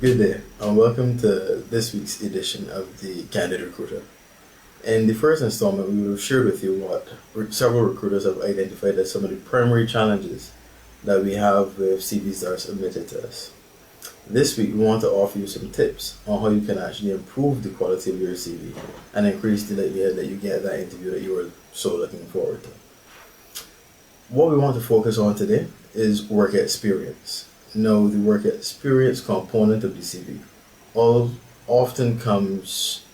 Good day, and welcome to this week's edition of the Candid Recruiter. In the first installment, we will have shared with you what several recruiters have identified as some of the primary challenges that we have with CVs that are submitted to us. This week, we want to offer you some tips on how you can actually improve the quality of your CV and increase the likelihood that you get that interview that you were so looking forward to. What we want to focus on today is work experience. Now, the work experience component of the CV often comes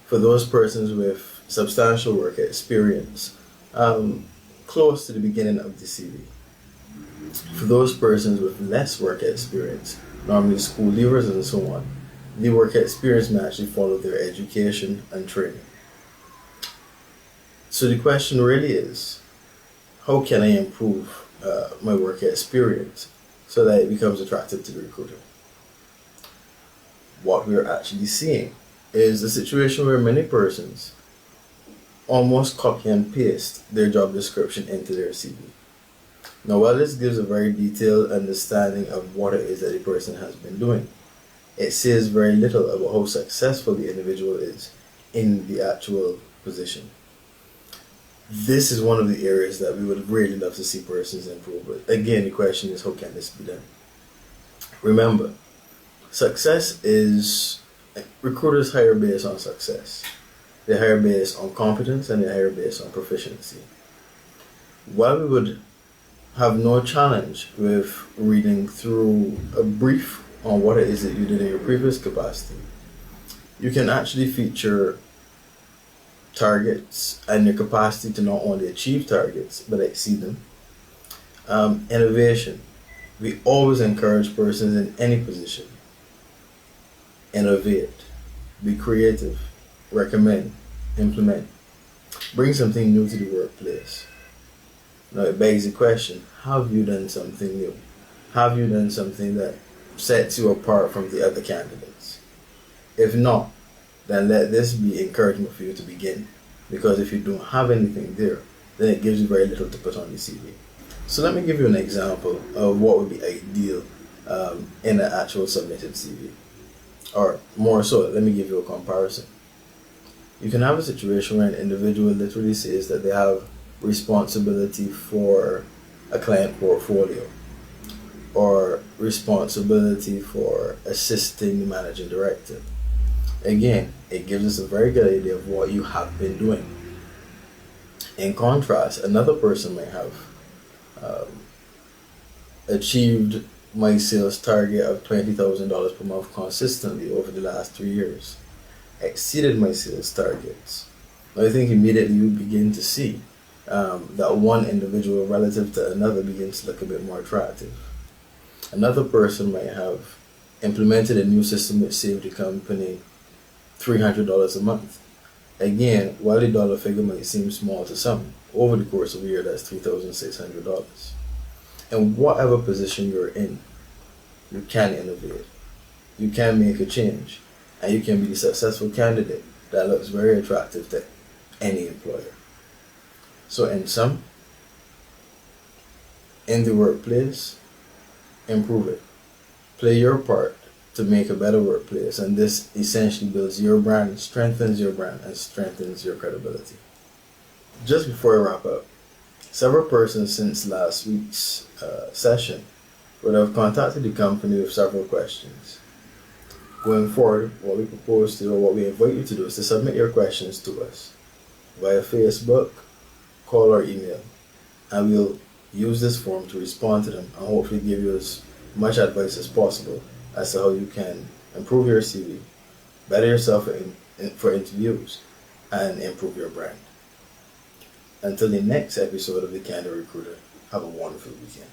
for those persons with substantial work experience close to the beginning of the CV. For those persons with less work experience, normally school leavers and so on, the work experience may actually follow their education and training. So the question really is, how can I improve my work experience so that it becomes attractive to the recruiter? What we're actually seeing is a situation where many persons almost copy and paste their job description into their CV. Now, while this gives a very detailed understanding of what it is that a person has been doing, it says very little about how successful the individual is in the actual position. This is one of the areas that we would really love to see persons improve. But again, the question is, how can this be done? Remember, recruiters hire based on success. They hire based on competence and they hire based on proficiency. While we would have no challenge with reading through a brief on what it is that you did in your previous capacity, you can actually feature targets and your capacity to not only achieve targets but exceed them. Innovation. We always encourage persons in any position. Innovate, be creative, recommend, implement. Bring something new to the workplace. Now it begs the question, have you done something new? Have you done something that sets you apart from the other candidates? If not, then let this be encouragement for you to begin. Because if you don't have anything there, then it gives you very little to put on the CV. So let me give you an example of what would be ideal in an actual submitted CV. Or more so, let me give you a comparison. You can have a situation where an individual literally says that they have responsibility for a client portfolio or responsibility for assisting the managing director. Again, it gives us a very good idea of what you have been doing. In contrast, another person may have achieved my sales target of $20,000 per month consistently over the last 3 years, exceeded my sales targets. I think immediately you begin to see that one individual relative to another begins to look a bit more attractive. Another person might have implemented a new system which saved the company $300 a month. Again, while the dollar figure might seem small to some, over the course of a year that's $3,600. And whatever position you're in, you can innovate, you can make a change, and you can be the successful candidate that looks very attractive to any employer. So in sum, in the workplace, improve it. Play your part to make a better workplace, and this essentially builds your brand, strengthens your brand, and strengthens your credibility. Just before I wrap up, several persons since last week's session would have contacted the company with several questions. Going forward, what we propose to do, or what we invite you to do, is to submit your questions to us via Facebook, call, or email, and we'll use this form to respond to them and hopefully give you as much advice as possible as to how you can improve your CV, better yourself for interviews, and improve your brand. Until the next episode of the Candid Recruiter, have a wonderful weekend.